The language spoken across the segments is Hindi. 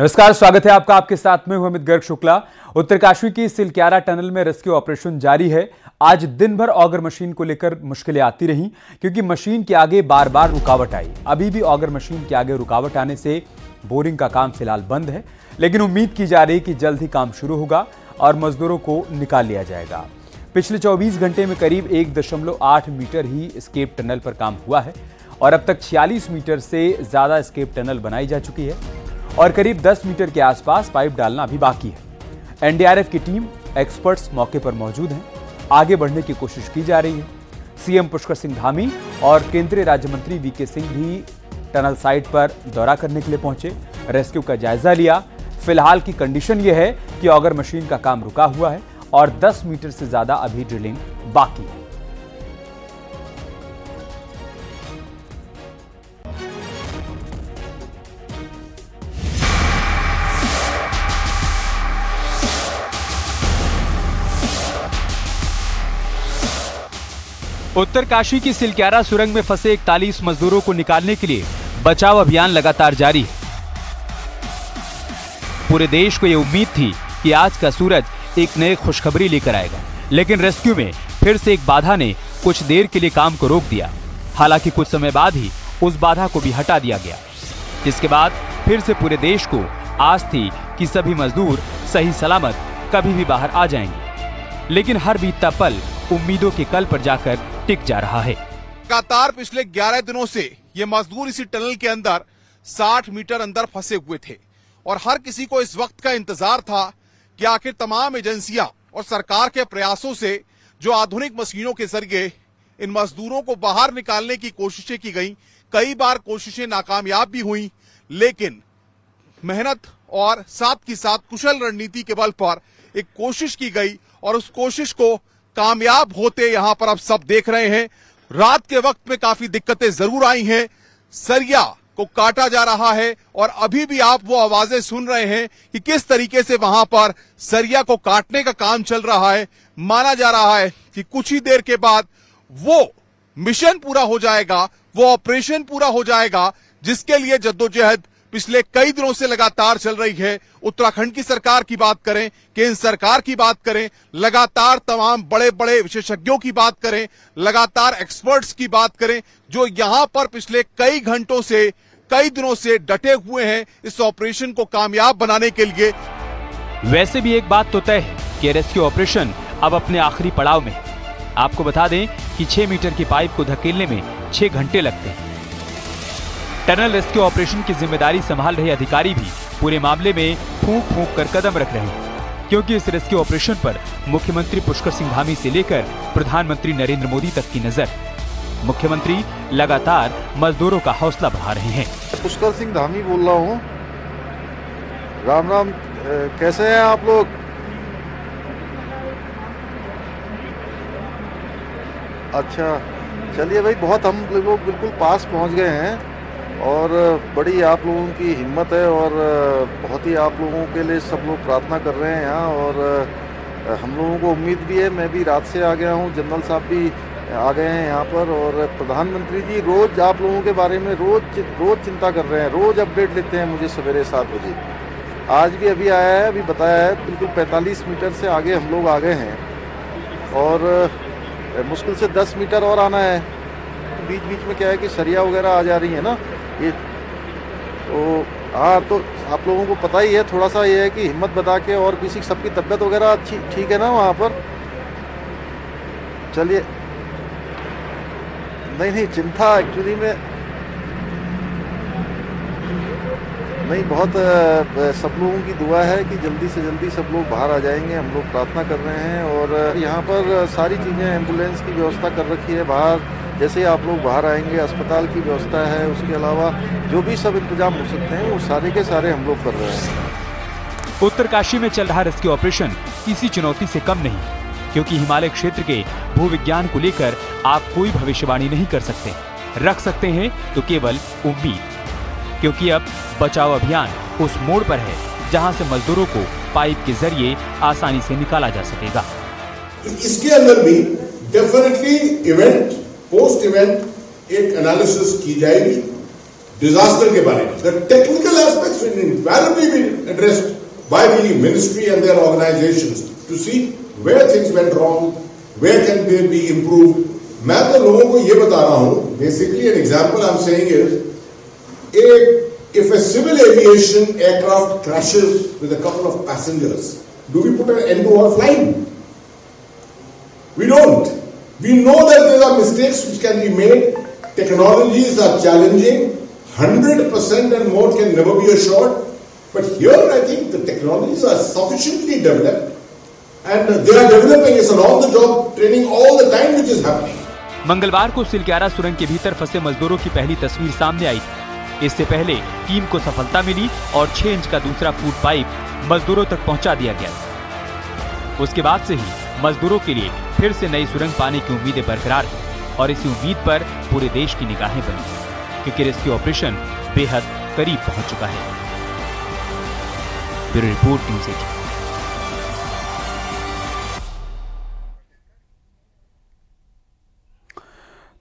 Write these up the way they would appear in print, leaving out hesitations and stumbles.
नमस्कार, स्वागत है आपका। आपके साथ में हूं अमित गर्ग शुक्ला। उत्तरकाशी की सिलक्यारा टनल में रेस्क्यू ऑपरेशन जारी है। आज दिन भर ऑगर मशीन को लेकर मुश्किलें आती रहीं क्योंकि मशीन के आगे बार बार रुकावट आई। अभी भी ऑगर मशीन के आगे रुकावट आने से बोरिंग का काम फिलहाल बंद है, लेकिन उम्मीद की जा रही है कि जल्द ही काम शुरू होगा और मजदूरों को निकाल लिया जाएगा। पिछले 24 घंटे में करीब 1.8 मीटर ही एस्केप टनल पर काम हुआ है और अब तक 46 मीटर से ज्यादा एस्केप टनल बनाई जा चुकी है और करीब 10 मीटर के आसपास पाइप डालना अभी बाकी है। एनडीआरएफ की टीम, एक्सपर्ट्स मौके पर मौजूद हैं। आगे बढ़ने की कोशिश की जा रही है। सीएम पुष्कर सिंह धामी और केंद्रीय राज्य मंत्री वीके सिंह भी टनल साइट पर दौरा करने के लिए पहुंचे, रेस्क्यू का जायजा लिया। फिलहाल की कंडीशन यह है कि ऑगर मशीन का काम रुका हुआ है और 10 मीटर से ज्यादा अभी ड्रिलिंग बाकी है। उत्तरकाशी की सिलक्यारा सुरंग में फंसे 41 मजदूरों को निकालने के लिए बचाव अभियान लगातार जारी है। पूरे देश को यह उम्मीद थी कि आज का सूरज एक नई खुशखबरी लेकर आएगा, लेकिन रेस्क्यू में फिर से एक बाधा ने कुछ देर के लिए काम को रोक दिया। हालांकि कुछ समय बाद ही उस बाधा को भी हटा दिया गया, जिसके बाद फिर से पूरे देश को आस थी कि सभी मजदूर सही सलामत कभी भी बाहर आ जाएंगे। लेकिन हर बीतता पल उम्मीदों के कल पर जाकर टिक जा रहा है। लगातार पिछले 11 दिनों से ये मजदूर इसी टनल के अंदर 60 मीटर अंदर फंसे हुए थे और हर किसी को इस वक्त का इंतजार था कि आखिर तमाम एजेंसियां और सरकार के प्रयासों से जो आधुनिक मशीनों के जरिए इन मजदूरों को बाहर निकालने की कोशिशें की गई। कई बार कोशिशें नाकामयाब भी हुई, लेकिन मेहनत और साथ ही साथ कुशल रणनीति के बल पर एक कोशिश की गई और उस कोशिश को कामयाब होते यहां पर अब सब देख रहे हैं। रात के वक्त में काफी दिक्कतें जरूर आई हैं, सरिया को काटा जा रहा है और अभी भी आप वो आवाजें सुन रहे हैं कि किस तरीके से वहां पर सरिया को काटने का काम चल रहा है। माना जा रहा है कि कुछ ही देर के बाद वो मिशन पूरा हो जाएगा, वो ऑपरेशन पूरा हो जाएगा, जिसके लिए जद्दोजहद पिछले कई दिनों से लगातार चल रही है। उत्तराखंड की सरकार की बात करें, केंद्र सरकार की बात करें, लगातार तमाम बड़े बड़े विशेषज्ञों की बात करें, लगातार एक्सपर्ट्स की बात करें, जो यहां पर पिछले कई घंटों से, कई दिनों से डटे हुए हैं इस ऑपरेशन को कामयाब बनाने के लिए। वैसे भी एक बात तो तय है कि रेस्क्यू ऑपरेशन अब अपने आखिरी पड़ाव में। आपको बता दें कि 6 मीटर की पाइप को धकेलने में 6 घंटे लगते हैं। टनल रेस्क्यू ऑपरेशन की जिम्मेदारी संभाल रहे अधिकारी भी पूरे मामले में फूंक फूंक कर कदम रख रहे हैं, क्योंकि इस रेस्क्यू ऑपरेशन पर मुख्यमंत्री पुष्कर सिंह धामी से लेकर प्रधानमंत्री नरेंद्र मोदी तक की नजर। मुख्यमंत्री लगातार मजदूरों का हौसला बढ़ा रहे हैं। पुष्कर सिंह धामी बोल रहा हूँ। राम राम, कैसे हैं आप लोग? अच्छा, चलिए भाई, बहुत हम लोग बिल्कुल पास पहुंच गए हैं और बड़ी आप लोगों की हिम्मत है और बहुत ही आप लोगों के लिए सब लोग प्रार्थना कर रहे हैं यहाँ और हम लोगों को उम्मीद भी है। मैं भी रात से आ गया हूँ, जनरल साहब भी आ गए हैं यहाँ पर और प्रधानमंत्री जी रोज आप लोगों के बारे में रोज चिंता कर रहे हैं, रोज अपडेट लेते हैं मुझे सवेरे 7 बजे। आज भी अभी आया है, अभी बताया है, बिल्कुल 45 मीटर से आगे हम लोग आ गए हैं और मुश्किल से 10 मीटर और आना है। बीच बीच में क्या है कि सरिया वगैरह आ जा रही है ना ये, तो हाँ, तो आप लोगों को पता ही है। थोड़ा सा ये है कि हिम्मत बता के, और किसी सबकी तबीयत वगैरह अच्छी ठीक है ना वहाँ पर? चलिए, नहीं चिंता एक्चुअली में नहीं, बहुत सब लोगों की दुआ है कि जल्दी से जल्दी सब लोग बाहर आ जाएंगे। हम लोग प्रार्थना कर रहे हैं और यहाँ पर सारी चीज़ें, एम्बुलेंस की व्यवस्था कर रखी है बाहर। जैसे आप लोग बाहर आएंगे, अस्पताल की व्यवस्था है, उसके अलावा जो भी सब इंतजाम हो सकते हैं वो सारे के सारे हम लोग कर रहे हैं। उत्तरकाशी में चल रहा रेस्क्यू ऑपरेशन किसी चुनौती से कम नहीं, क्योंकि हिमालय क्षेत्र के भूविज्ञान को लेकर आप कोई भविष्यवाणी नहीं कर सकते। रख सकते हैं तो केवल उम्मीद, क्योंकि अब बचाव अभियान उस मोड़ पर है जहां से मजदूरों को पाइप के जरिए आसानी से निकाला जा सकेगा। इसके अंदर भी डेफिनेटली इवेंट पोस्ट इवेंट एक एनालिसिस की जाएगी डिजास्टर के बारे में. The technical aspects will invariably be addressed by the ministry and their organizations to see where things went wrong, where can they be improved. मैं तो लोगों को ये बता रहा हूं, basically an example I'm saying is, if a civil aviation aircraft crashes with a couple of passengers, do we put an end to all flying? We don't. We know that there are mistakes which can be made. Technologies are challenging. 100% and more can never be assured. But here I think the technologies are sufficiently developed and they are developing. It's an on-the-job training all the time which is happening. मंगलवार को सिलक्यारा सुरंग के भीतर फंसे मजदूरों की पहली तस्वीर सामने आई थी। इससे पहले टीम को सफलता मिली और 6 इंच का दूसरा फूट पाइप मजदूरों तक पहुंचा दिया गया। उसके बाद से ही मजदूरों के लिए फिर से नई सुरंग पाने की उम्मीदें बरकरार हैं और इसी उम्मीद पर पूरे देश की निगाहें बनी हैं, क्योंकि रेस्क्यू ऑपरेशन बेहद करीब पहुंच चुका है। Bureau report news 18।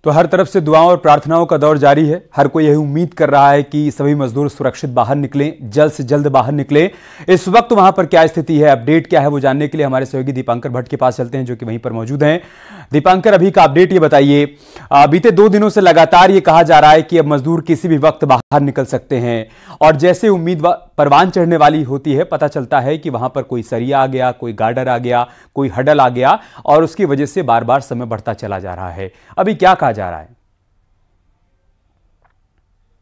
तो हर तरफ से दुआओं और प्रार्थनाओं का दौर जारी है। हर कोई यही उम्मीद कर रहा है कि सभी मजदूर सुरक्षित बाहर निकलें, जल्द से जल्द बाहर निकलें। इस वक्त वहां पर क्या स्थिति है, अपडेट क्या है, वो जानने के लिए हमारे सहयोगी दीपांकर भट्ट के पास चलते हैं, जो कि वहीं पर मौजूद हैं। दीपांकर, अभी का अपडेट ये बताइए। बीते 2 दिनों से लगातार ये कहा जा रहा है कि अब मजदूर किसी भी वक्त बाहर निकल सकते हैं और जैसे उम्मीद परवान चढ़ने वाली होती है, पता चलता है कि वहां पर कोई सरिया आ गया, कोई गार्डर आ गया, कोई हडल आ गया और उसकी वजह से बार बार समय बढ़ता चला जा रहा है। अभी क्या कहा जा रहा है?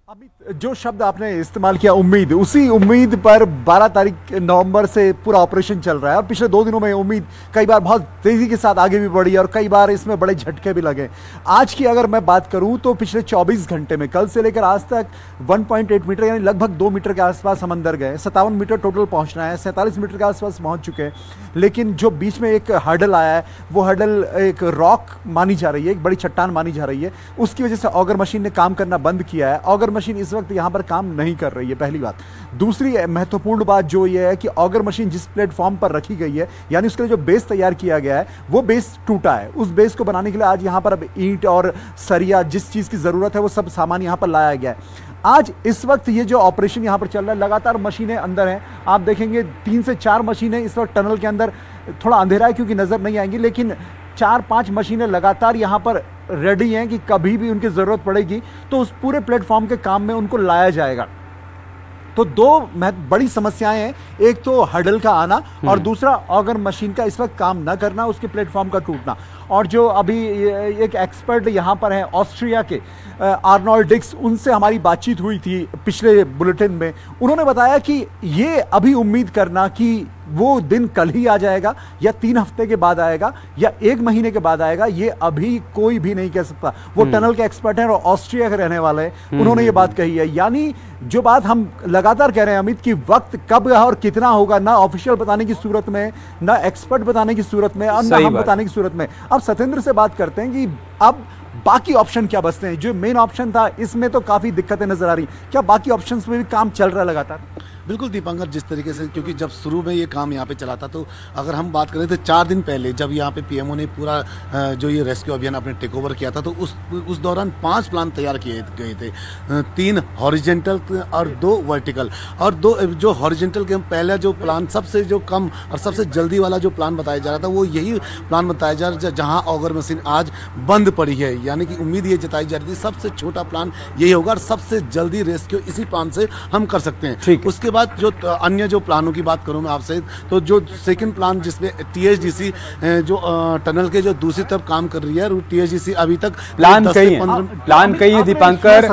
अभी जो शब्द आपने इस्तेमाल किया उम्मीद, उसी उम्मीद पर 12 तारीख नवंबर से पूरा ऑपरेशन चल रहा है और पिछले 2 दिनों में उम्मीद कई बार बहुत तेजी के साथ आगे भी बढ़ी और कई बार इसमें बड़े झटके भी लगे। आज की अगर मैं बात करूं तो पिछले 24 घंटे में कल से लेकर आज तक 1.8 मीटर यानी लगभग 2 मीटर के आसपास हम अंदर गए। 57 मीटर टोटल पहुंचना है, 47 मीटर के आसपास पहुंच चुके हैं। लेकिन जो बीच में एक हर्डल आया है, वो हर्डल एक रॉक मानी जा रही है, एक बड़ी चट्टान मानी जा रही है। उसकी वजह से ऑगर मशीन ने काम करना बंद किया है। ऑगर मशीन इस वक्त यहां पर काम नहीं कर रही है, पहली बात। दूसरी महत्वपूर्ण बात जो ये है कि ऑगर मशीन जिस प्लेटफॉर्म पर रखी गई है, यानी उसके लिए जो बेस तैयार किया गया है, वो बेस टूटा है। उस बेस को बनाने के लिए आज यहां पर अब ईंट और सरिया, जिस चीज की जरूरत है, वो सब सामान यहां पर लाया गया है। आज इस वक्त ये जो ऑपरेशन यहां पर चल रहा है, लगातार मशीनें अंदर हैं। आप देखेंगे 3 से 4 मशीनें इस वक्त टनल के अंदर, थोड़ा अंधेरा है क्योंकि नजर नहीं आएंगी, लेकिन 4-5 मशीनें लगातार यहां पर रेडी हैं कि कभी भी उनकी जरूरत पड़ेगी तो उस पूरे प्लेटफॉर्म के काम में उनको लाया जाएगा। तो 2 बड़ी समस्याएं हैं, एक तो हडल का आना और दूसरा ऑगर मशीन का इस वक्त काम न करना, उसके प्लेटफॉर्म का टूटना। और जो अभी एक एक्सपर्ट यहां पर है ऑस्ट्रिया के, आर्नोल्ड डिक्स, उनसे हमारी बातचीत हुई थी पिछले बुलेटिन में। उन्होंने बताया कि ये अभी उम्मीद करना कि वो दिन कल ही आ जाएगा या 3 हफ्ते के बाद आएगा या 1 महीने के बाद आएगा, ये अभी कोई भी नहीं कह सकता। वो टनल के एक्सपर्ट हैं और ऑस्ट्रिया के रहने वाले हैं, उन्होंने ये बात कही है। यानी जो बात हम लगातार कह रहे हैं अमित, कि वक्त कब और कितना होगा, ना ऑफिशियल बताने की सूरत में, ना एक्सपर्ट बताने की सूरत में और ना हम बताने की सूरत में। अब सत्येंद्र से बात करते हैं कि अब बाकी ऑप्शन क्या बचते हैं। जो मेन ऑप्शन था, इसमें तो काफी दिक्कतें नजर आ रही, क्या बाकी ऑप्शंस में भी काम चल रहा है लगातार? बिल्कुल दीपांकर, जिस तरीके से, क्योंकि जब शुरू में ये काम यहाँ पे चला था, तो अगर हम बात करें तो 4 दिन पहले जब यहाँ पे पीएमओ ने पूरा जो ये रेस्क्यू अभियान आपने टेक ओवर किया था, तो उस दौरान 5 प्लान तैयार किए गए थे, 3 हॉरिजेंटल और 2 वर्टिकल। और 2 जो हॉरिजेंटल के पहला जो प्लान सबसे जो कम और सबसे जल्दी वाला जो प्लान बताया जा रहा था, वो यही प्लान बताया जा रहा है जहाँ ऑगर मशीन आज बंद पड़ी है। यानी कि उम्मीद ये जताई जा रही थी सबसे छोटा प्लान यही होगा और सबसे जल्दी रेस्क्यू इसी प्लान से हम कर सकते हैं। उसके बाद जो अन्य जो प्लानों की बात करूं मैं आपसे, तो जो सेकंड प्लान जिसमें टीएचडीसी जो टनल के जो दूसरी तरफ काम कर रही है, टीएचडीसी अभी तक प्लान कही है दीपांकर,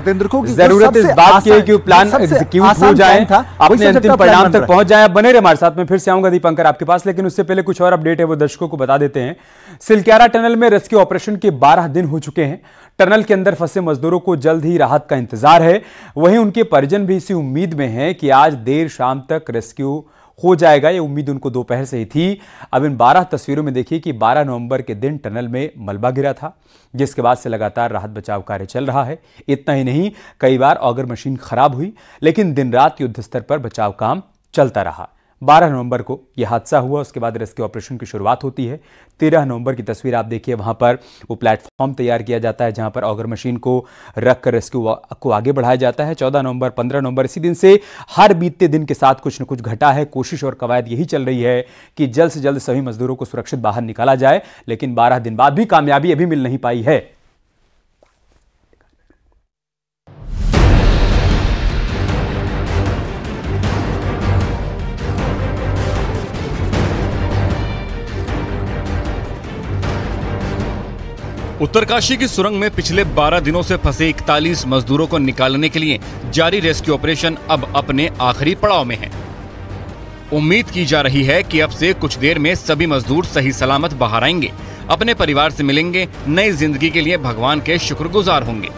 जरूरत इस बात की है कि प्लान एग्जीक्यूट हो जाए, अपने अंतिम परिणाम तक पहुंच जाए। बने रहे हमारे साथ में, फिर से आऊंगा दीपांकर आपके पास, लेकिन उससे पहले कुछ और अपडेट है वो दर्शकों को बता देते हैं। सिलक्यारा टनल में रेस्क्यू ऑपरेशन के 12 दिन हो चुके हैं। टनल के अंदर फंसे मजदूरों को जल्द ही राहत का इंतजार है। वहीं उनके परिजन भी इसी उम्मीद में हैं कि आज देर शाम तक रेस्क्यू हो जाएगा। ये उम्मीद उनको दोपहर से ही थी। अब इन 12 तस्वीरों में देखिए कि 12 नवंबर के दिन टनल में मलबा गिरा था, जिसके बाद से लगातार राहत बचाव कार्य चल रहा है। इतना ही नहीं, कई बार ऑगर मशीन खराब हुई, लेकिन दिन रात युद्ध स्तर पर बचाव काम चलता रहा। 12 नवंबर को यह हादसा हुआ। उसके बाद रेस्क्यू ऑपरेशन की शुरुआत होती है। 13 नवंबर की तस्वीर आप देखिए, वहां पर वो प्लेटफॉर्म तैयार किया जाता है जहां पर ऑगर मशीन को रखकर रेस्क्यू को आगे बढ़ाया जाता है। 14 नवंबर, 15 नवंबर, इसी दिन से हर बीतते दिन के साथ कुछ न कुछ घटा है। कोशिश और कवायद यही चल रही है कि जल्द से जल्द सभी मजदूरों को सुरक्षित बाहर निकाला जाए, लेकिन 12 दिन बाद भी कामयाबी अभी मिल नहीं पाई है। उत्तरकाशी की सुरंग में पिछले 12 दिनों से फंसे 41 मजदूरों को निकालने के लिए जारी रेस्क्यू ऑपरेशन अब अपने आखिरी पड़ाव में है। उम्मीद की जा रही है कि अब से कुछ देर में सभी मजदूर सही सलामत बाहर आएंगे, अपने परिवार से मिलेंगे, नई जिंदगी के लिए भगवान के शुक्रगुजार होंगे।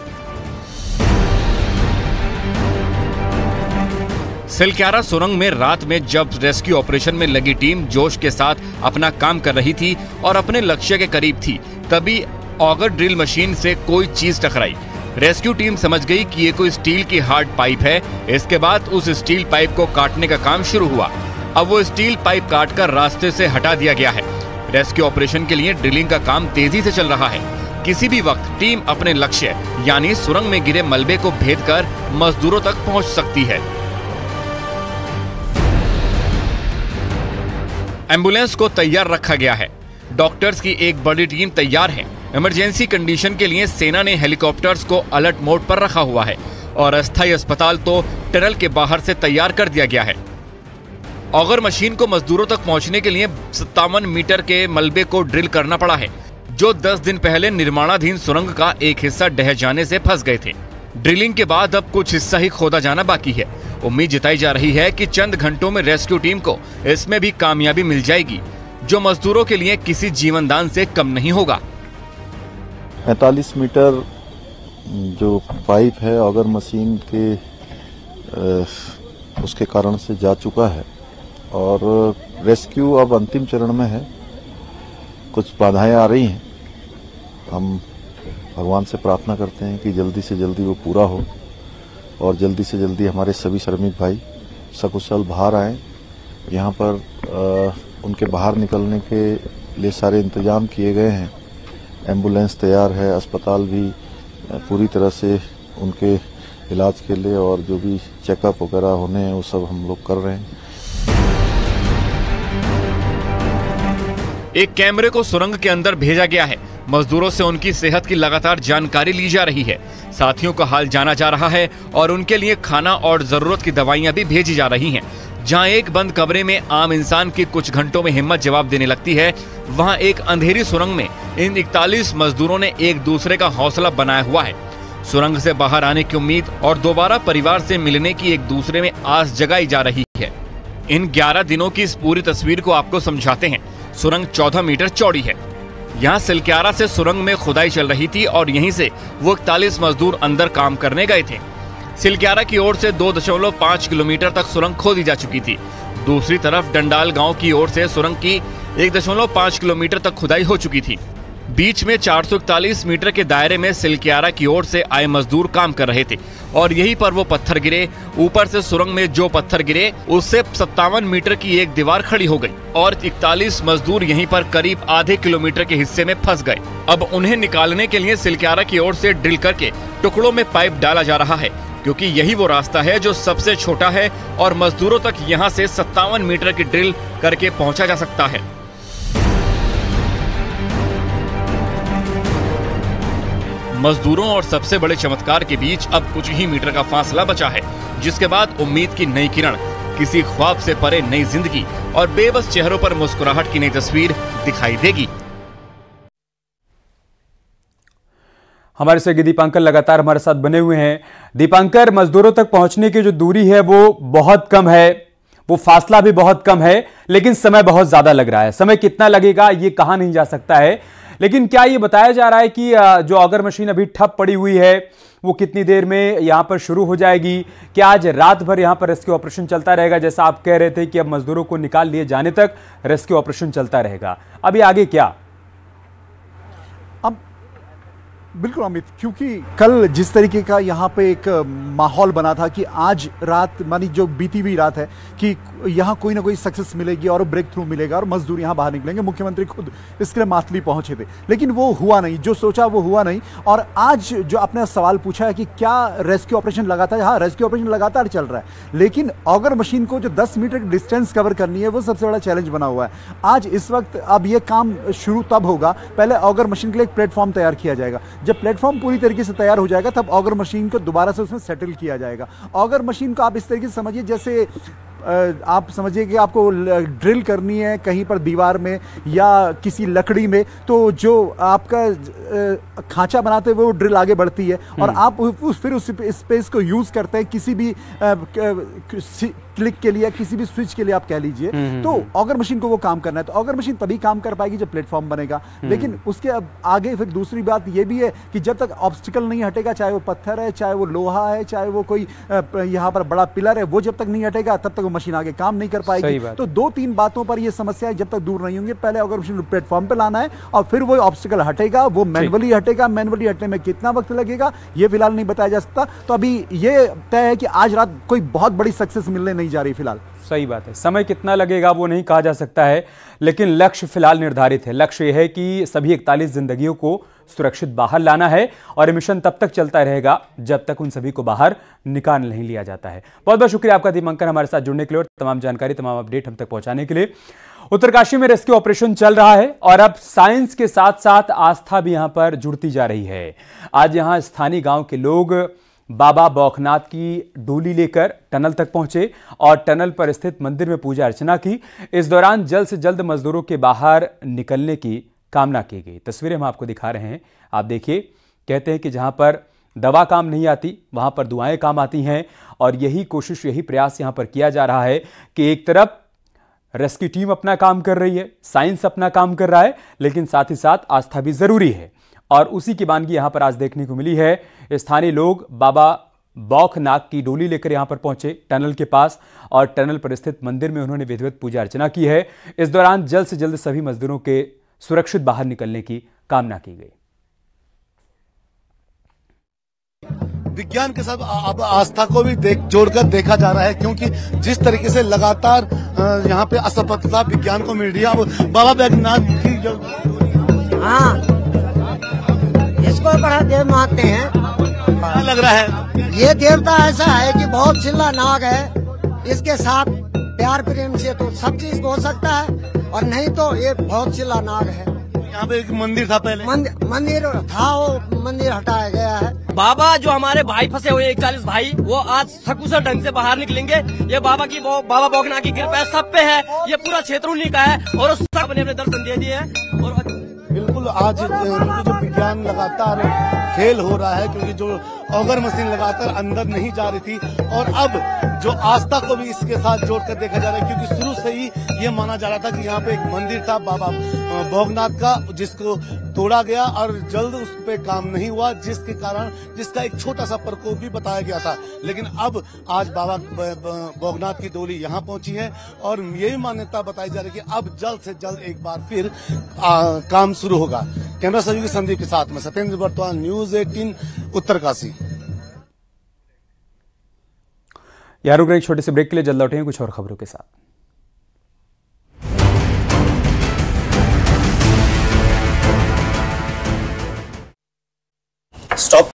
सिलक्यारा सुरंग में रात में जब रेस्क्यू ऑपरेशन में लगी टीम जोश के साथ अपना काम कर रही थी और अपने लक्ष्य के करीब थी, तभी ऑगर ड्रिल मशीन से कोई चीज टकराई। रेस्क्यू टीम समझ गई कि ये कोई स्टील की हार्ड पाइप है। इसके बाद उस स्टील पाइप को काटने का काम शुरू हुआ। अब वो स्टील पाइप काटकर रास्ते से हटा दिया गया है। रेस्क्यू ऑपरेशन के लिए ड्रिलिंग का काम तेजी से चल रहा है। किसी भी वक्त टीम अपने लक्ष्य यानी सुरंग में गिरे मलबे को भेदकर मजदूरों तक पहुंच सकती है। एम्बुलेंस को तैयार रखा गया है। डॉक्टर्स की एक बड़ी टीम तैयार है। इमरजेंसी कंडीशन के लिए सेना ने हेलीकॉप्टर्स को अलर्ट मोड पर रखा हुआ है और अस्थायी अस्पताल तो टनल के बाहर से तैयार कर दिया गया है। ऑगर मशीन को मजदूरों तक पहुंचने के लिए 57 मीटर के मलबे को ड्रिल करना पड़ा है, जो 10 दिन पहले निर्माणाधीन सुरंग का एक हिस्सा ढह जाने से फंस गए थे। ड्रिलिंग के बाद अब कुछ हिस्सा ही खोदा जाना बाकी है। उम्मीद जताई जा रही है कि चंद घंटों में रेस्क्यू टीम को इसमें भी कामयाबी मिल जाएगी, जो मजदूरों के लिए किसी जीवनदान से कम नहीं होगा। 45 मीटर जो पाइप है ऑगर मशीन के उसके कारण से जा चुका है और रेस्क्यू अब अंतिम चरण में है। कुछ बाधाएं आ रही हैं। हम भगवान से प्रार्थना करते हैं कि जल्दी से जल्दी वो पूरा हो और जल्दी से जल्दी हमारे सभी श्रमिक भाई सकुशल बाहर आएँ। यहाँ पर उनके बाहर निकलने के लिए सारे इंतजाम किए गए हैं। एम्बुलेंस तैयार है, अस्पताल भी पूरी तरह से उनके इलाज के लिए और जो भी चेकअप वगैरह होने हैं वो सब हम लोग कर रहे हैं। एक कैमरे को सुरंग के अंदर भेजा गया है। मजदूरों से उनकी सेहत की लगातार जानकारी ली जा रही है। साथियों का हाल जाना जा रहा है और उनके लिए खाना और जरूरत की दवाइयां भी भेजी जा रही हैं। जहां एक बंद कमरे में आम इंसान की कुछ घंटों में हिम्मत जवाब देने लगती है, वहां एक अंधेरी सुरंग में इन 41 मजदूरों ने एक दूसरे का हौसला बनाया हुआ है। सुरंग से बाहर आने की उम्मीद और दोबारा परिवार से मिलने की एक दूसरे में आस जगाई जा रही है। इन 11 दिनों की इस पूरी तस्वीर को आपको समझाते हैं। सुरंग 14 मीटर चौड़ी है। यहाँ सिलक्यारा से सुरंग में खुदाई चल रही थी और यहीं से वो 41 मजदूर अंदर काम करने गए थे। सिलक्यारा की ओर से 2.5 किलोमीटर तक सुरंग खोदी जा चुकी थी। दूसरी तरफ डंडाल गांव की ओर से सुरंग की 1.5 किलोमीटर तक खुदाई हो चुकी थी। बीच में 441 मीटर के दायरे में सिलक्यारा की ओर से आए मजदूर काम कर रहे थे और यहीं पर वो पत्थर गिरे। ऊपर से सुरंग में जो पत्थर गिरे उससे 57 मीटर की एक दीवार खड़ी हो गई और 41 मजदूर यहीं पर करीब आधे किलोमीटर के हिस्से में फंस गए। अब उन्हें निकालने के लिए सिलक्यारा की ओर से ड्रिल करके टुकड़ों में पाइप डाला जा रहा है, क्योंकि यही वो रास्ता है जो सबसे छोटा है और मजदूरों तक यहां से 57 मीटर की ड्रिल करके पहुंचा जा सकता है। मजदूरों और सबसे बड़े चमत्कार के बीच अब कुछ ही मीटर का फासला बचा है, जिसके बाद उम्मीद की नई किरण, किसी ख्वाब से परे नई जिंदगी और बेबस चेहरों पर मुस्कुराहट की नई तस्वीर दिखाई देगी। हमारे सहयोगी दीपांकर लगातार हमारे साथ बने हुए हैं। दीपांकर, मजदूरों तक पहुंचने की जो दूरी है वो बहुत कम है, वो फासला भी बहुत कम है, लेकिन समय बहुत ज्यादा लग रहा है। समय कितना लगेगा ये कहा नहीं जा सकता है, लेकिन क्या ये बताया जा रहा है कि जो ऑगर मशीन अभी ठप पड़ी हुई है वो कितनी देर में यहां पर शुरू हो जाएगी? क्या आज रात भर यहां पर रेस्क्यू ऑपरेशन चलता रहेगा? जैसा आप कह रहे थे कि अब मजदूरों को निकाल लिए जाने तक रेस्क्यू ऑपरेशन चलता रहेगा, अभी आगे क्या? बिल्कुल अमित, क्योंकि कल जिस तरीके का यहाँ पे एक माहौल बना था कि आज रात मानी जो बीती हुई रात है कि यहाँ कोई ना कोई सक्सेस मिलेगी और ब्रेक थ्रू मिलेगा और मजदूर यहाँ बाहर निकलेंगे, मुख्यमंत्री खुद इसके लिए मातली पहुंचे थे, लेकिन वो हुआ नहीं, जो सोचा वो हुआ नहीं। और आज जो आपने सवाल पूछा है कि क्या रेस्क्यू ऑपरेशन लगातार, हाँ रेस्क्यू ऑपरेशन लगातार चल रहा है, लेकिन ऑगर मशीन को जो 10 मीटर की डिस्टेंस कवर करनी है वो सबसे बड़ा चैलेंज बना हुआ है। आज इस वक्त अब ये काम शुरू तब होगा, पहले ऑगर मशीन के लिए एक प्लेटफॉर्म तैयार किया जाएगा, जब प्लेटफॉर्म पूरी तरीके से तैयार हो जाएगा तब ऑगर मशीन को दोबारा से उसमें सेटल किया जाएगा। ऑगर मशीन को आप इस तरीके से समझिए जैसे आप समझिए कि आपको ड्रिल करनी है कहीं पर दीवार में या किसी लकड़ी में, तो जो आपका खांचा बनाते हुए वो ड्रिल आगे बढ़ती है और आप फिर उस स्पेस को यूज करते हैं किसी भी क्लिक के लिए, किसी भी स्विच के लिए आप कह लीजिए, तो ऑगर मशीन को वो काम करना है। तो ऑगर मशीन तभी काम कर पाएगी जब प्लेटफॉर्म बनेगा, लेकिन उसके अब आगे फिर दूसरी बात ये भी है कि जब तक ऑब्स्टिकल नहीं हटेगा, चाहे वो पत्थर है, चाहे वो लोहा है, चाहे वो कोई यहाँ पर बड़ा पिलर है, वो जब तक नहीं हटेगा तब तक वो मशीन आगे काम नहीं कर पाएगी। तो 2-3 बातों पर ये समस्या जब तक दूर नहीं होंगी, पहले ऑगर मशीन प्लेटफॉर्म पे लाना है और फिर वो ऑब्स्टिकल हटेगा, वो मैनुअली हटेगा। मैनुअली हटने में कितना वक्त लगेगा ये फिलहाल नहीं बताया जा सकता। तो अभी ये तय है कि आज रात कोई बहुत बड़ी सक्सेस मिलने नहीं जा रही फिलहाल। सही बात है, समय कितना लगेगा वो नहीं कहा जा सकता है, लेकिन लक्ष्य फिलहाल निर्धारित है। लक्ष्य यह है कि सभी 41 जिंदगियों को सुरक्षित बाहर लाना है और मिशन तब तक चलता रहेगा जब तक उन सभी को बाहर निकाल नहीं लिया जाता है। बहुत बहुत शुक्रिया आपका दीपंकर, हमारे साथ जुड़ने के लिए और तमाम जानकारी, तमाम अपडेट हम तक पहुंचाने के लिए। उत्तरकाशी में रेस्क्यू ऑपरेशन चल रहा है और अब साइंस के साथ साथ आस्था भी यहां पर जुड़ती जा रही है। आज यहां स्थानीय गांव के लोग बाबा बौखनाथ की डोली लेकर टनल तक पहुंचे और टनल पर स्थित मंदिर में पूजा अर्चना की। इस दौरान जल्द से जल्द मजदूरों के बाहर निकलने की कामना की गई। तस्वीरें हम आपको दिखा रहे हैं, आप देखिए। कहते हैं कि जहां पर दवा काम नहीं आती वहां पर दुआएं काम आती हैं और यही कोशिश, यही प्रयास यहां पर किया जा रहा है कि एक तरफ रेस्क्यू टीम अपना काम कर रही है, साइंस अपना काम कर रहा है, लेकिन साथ ही साथ आस्था भी जरूरी है और उसी की वानगी यहां पर आज देखने को मिली है। स्थानीय लोग बाबा बौखनाथ की डोली लेकर यहां पर पहुंचे टनल के पास और टनल पर स्थित मंदिर में उन्होंने विधिवत पूजा अर्चना की है। इस दौरान जल्द से जल्द सभी मजदूरों के सुरक्षित बाहर निकलने की कामना की गई। विज्ञान के साथ अब आस्था को भी जोड़कर देखा जा रहा है, क्योंकि जिस तरीके से लगातार यहाँ पे असफलता विज्ञान को मिल रही है। अब बाबा बैजनाथ की जो इसको बड़ा देव मानते हैं। क्या लग रहा है? ये देवता ऐसा है कि बहुत चिल्ला नाग है, इसके साथ प्यार प्रेम से तो सब चीज हो सकता है और नहीं तो ये बहुत चिल्ला नाग है। यहाँ पे एक मंदिर था पहले, मंदिर था, वो मंदिर हटाया गया है। बाबा जो हमारे भाई फंसे हुए 41 भाई, वो आज सकुशल ढंग से बाहर निकलेंगे। ये बाबा बाबा बौखनाथ की कृपा सब पे है, ये पूरा क्षेत्र उन्हीं का है और सब ने अपने दर्शन दे दिए हैं। और बिल्कुल आज जो विज्ञान लगातार फेल हो रहा है, क्योंकि जो ऑगर मशीन लगातार अंदर नहीं जा रही थी और अब जो आस्था को भी इसके साथ जोड़कर देखा जा रहा है, क्योंकि शुरू से ही ये माना जा रहा था कि यहाँ पे एक मंदिर था बाबा बौखनाथ का, जिसको तोड़ा गया और जल्द उस पे काम नहीं हुआ, जिसका एक छोटा सा प्रकोप भी बताया गया था। लेकिन अब आज बाबा बौखनाथ की डोली यहाँ पहुंची है और यही मान्यता बताई जा रही है कि अब जल्द से जल्द एक बार फिर काम शुरू होगा। कैमरा सहयोगी संदीप के साथ में सत्येंद्र बर्तवान, न्यूज 18 उत्तरकाशी। यार रुक रहे एक छोटे से ब्रेक के लिए, जल्द लौटेंगे कुछ और खबरों के साथ। स्टॉप